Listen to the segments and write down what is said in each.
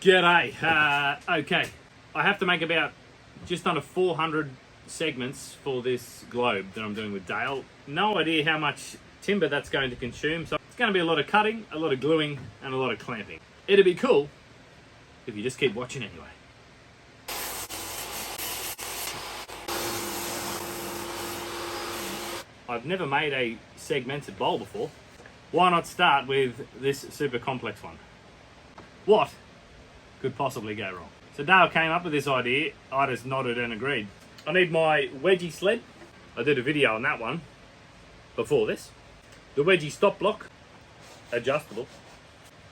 G'day. Okay, I have to make about just under 400 segments for this globe that I'm doing with Dale. No idea how much timber that's going to consume, so it's going to be a lot of cutting, a lot of gluing, and a lot of clamping. It'd be cool if you just keep watching anyway. I've never made a segmented bowl before. Why not start with this super complex one? What could possibly go wrong? So Dale came up with this idea. I just nodded and agreed. I need my wedgie sled. I did a video on that one before this. The wedgie stop block, adjustable.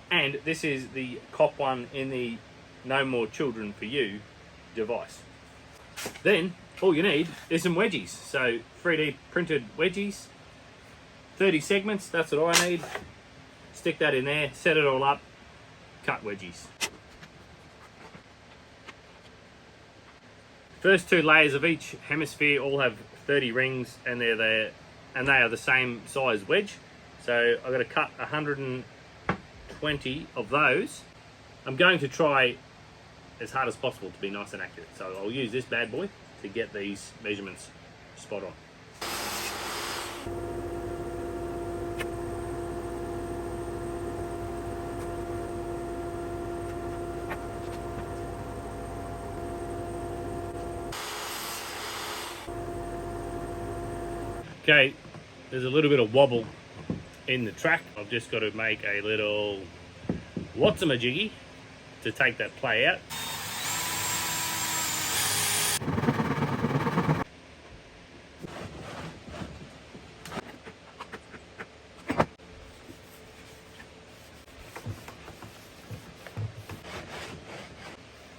And this is the cop one in the No More Children for You device. Then all you need is some wedgies. So 3D printed wedgies, 30 segments, that's what I need. Stick that in there, set it all up, cut wedgies. First two layers of each hemisphere all have 30 rings, and they're there, and they are the same size wedge. So I've got to cut 120 of those. I'm going to try as hard as possible to be nice and accurate. So I'll use this bad boy to get these measurements spot on. Okay, there's a little bit of wobble in the track. I've just got to make a little what's-a-majiggy to take that play out.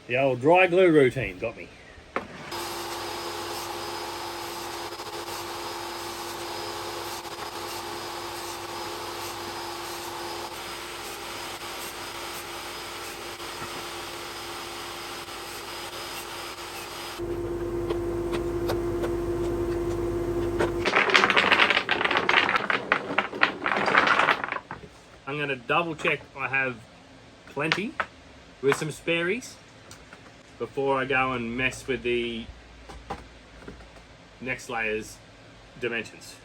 The old dry glue routine got me. I'm going to double check I have plenty with some spares before I go and mess with the next layer's dimensions.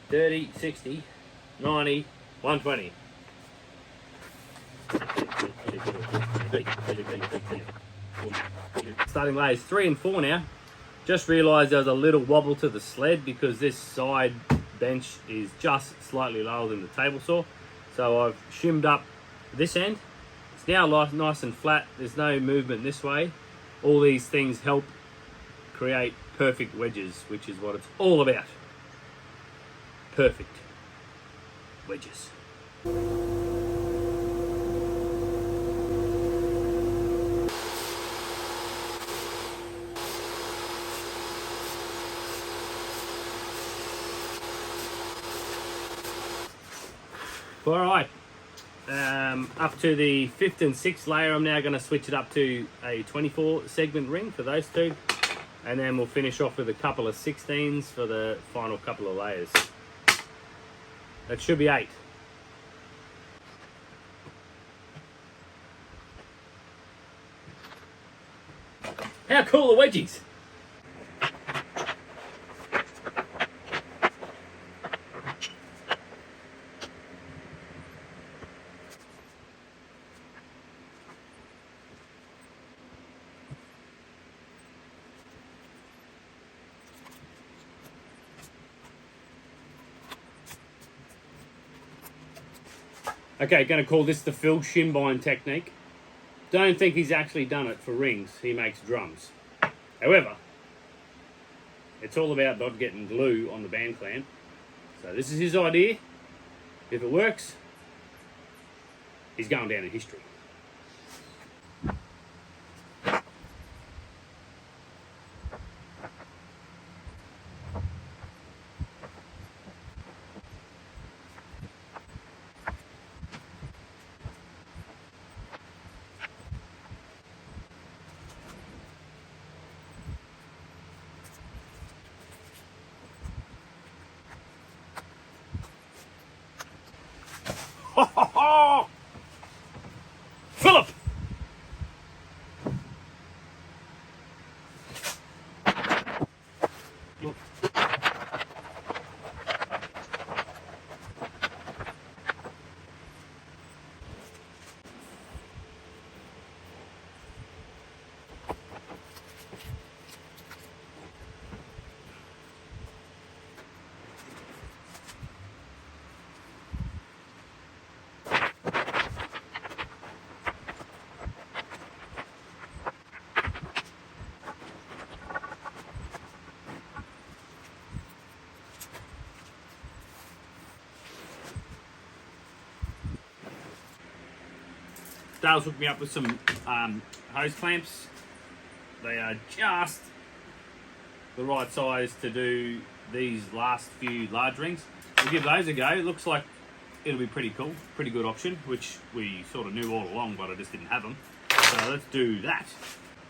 30, 60, 90, 120. Starting layers 3 and 4 now. Just realised there was a little wobble to the sled because this side bench is just slightly lower than the table saw. So I've shimmed up this end. It's now nice and flat. There's no movement this way. All these things help create perfect wedges, which is what it's all about. Perfect wedges. All right, up to the 5th and 6th layer, I'm now going to switch it up to a 24 segment ring for those two, and then we'll finish off with a couple of 16s for the final couple of layers. That should be 8. How cool are wedgies? Okay, going to call this the Phil Shinbine technique. Don't think he's actually done it for rings, he makes drums. However, it's all about not getting glue on the band clamp. So this is his idea. If it works, he's going down in history. Philip! Dale's hooked me up with some hose clamps. They are just the right size to do these last few large rings. We'll give those a go. It looks like it'll be pretty cool, pretty good option, which we sort of knew all along, but I just didn't have them. So let's do that.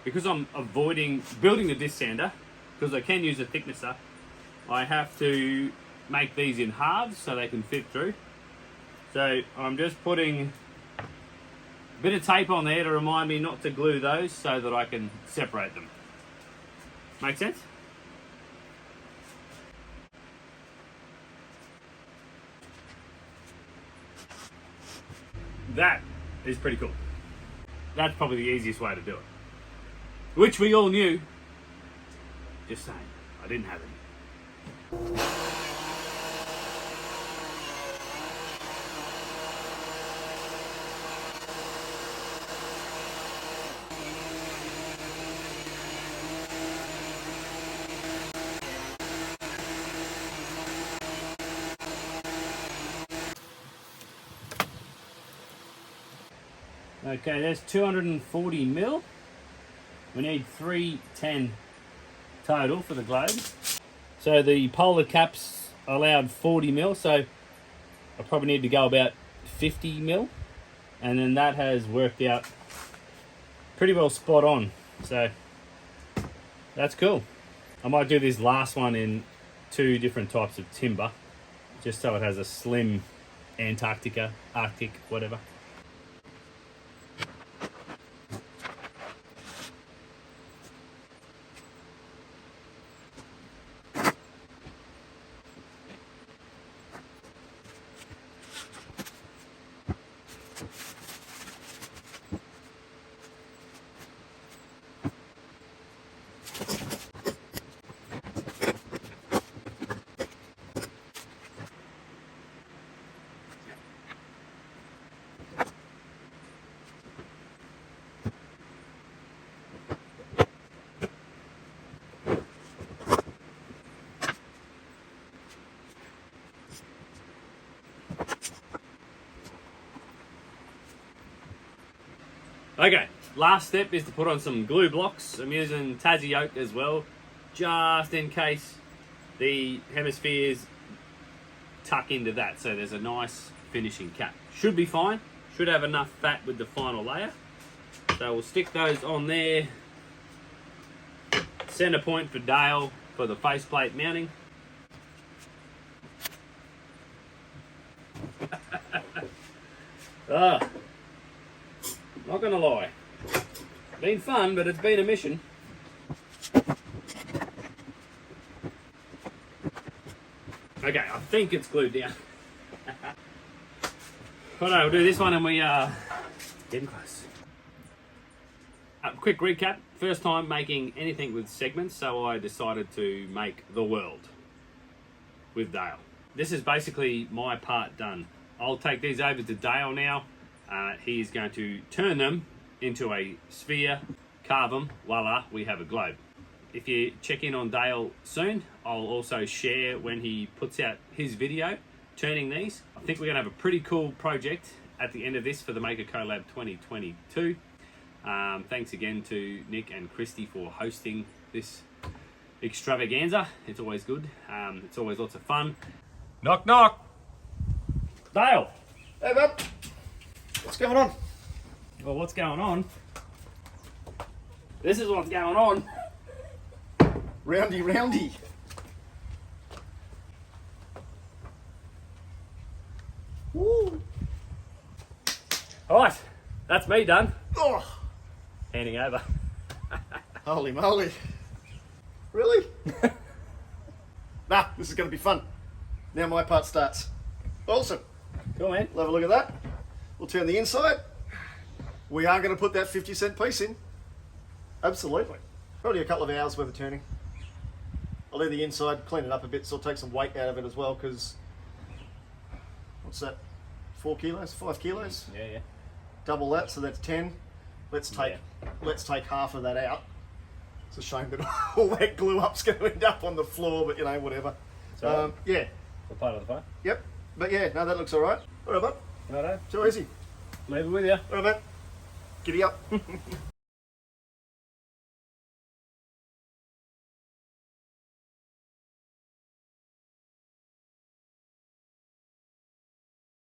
Because I'm avoiding building the disc sander, because I can use a thicknesser, I have to make these in halves so they can fit through. So I'm just putting a bit of tape on there to remind me not to glue those so that I can separate them. Make sense? That is pretty cool. That's probably the easiest way to do it. Which we all knew. Just saying, I didn't have any. Okay, there's 240 mil. We need 310 total for the globe. So the polar caps allowed 40 mil, so I probably need to go about 50 mil. And then that has worked out pretty well spot on. So that's cool. I might do this last one in 2 different types of timber, just so it has a slim Antarctica, Arctic, whatever. Okay, last step is to put on some glue blocks. I'm using Tassie oak as well, just in case the hemispheres tuck into that, so there's a nice finishing cap. Should be fine, should have enough fat with the final layer. So we'll stick those on there. Center point for Dale for the faceplate mounting. Not gonna lie, been fun, but it's been a mission. Okay, I think it's glued down. Well, no, we'll do this one and we are getting close. Quick recap, first time making anything with segments, so I decided to make the world with Dale. This is basically my part done. I'll take these over to Dale now. He's going to turn them into a sphere, carve them, voila, we have a globe. If you check in on Dale soon, I'll also share when he puts out his video turning these. I think we're going to have a pretty cool project at the end of this for the Maker Collab 2022. Thanks again to Nick and Christy for hosting this extravaganza. It's always good. It's always lots of fun. Knock, knock. Dale. Hey, bub. What's going on? Well, what's going on? This is what's going on. Roundy, roundy. Woo. All right, that's me done. Oh, Handing over. holy moly. Really? Nah, this is going to be fun. Now my part starts. Awesome. Cool, man. We'll have a look at that. We'll turn the inside. We are going to put that 50-cent piece in. Absolutely. Probably a couple of hours worth of turning. I'll leave the inside, clean it up a bit, so I'll take some weight out of it as well, because what's that? 4 kilos? 5 kilos? Yeah. Double that, so that's 10. Let's take half of that out. It's a shame that all that glue up's going to end up on the floor, but you know, whatever. So, yeah. For part of the fun. Yep. But yeah, no, that looks all right. All right, bud. Righto. Too easy. Leave it with you. All right, mate. Giddy up.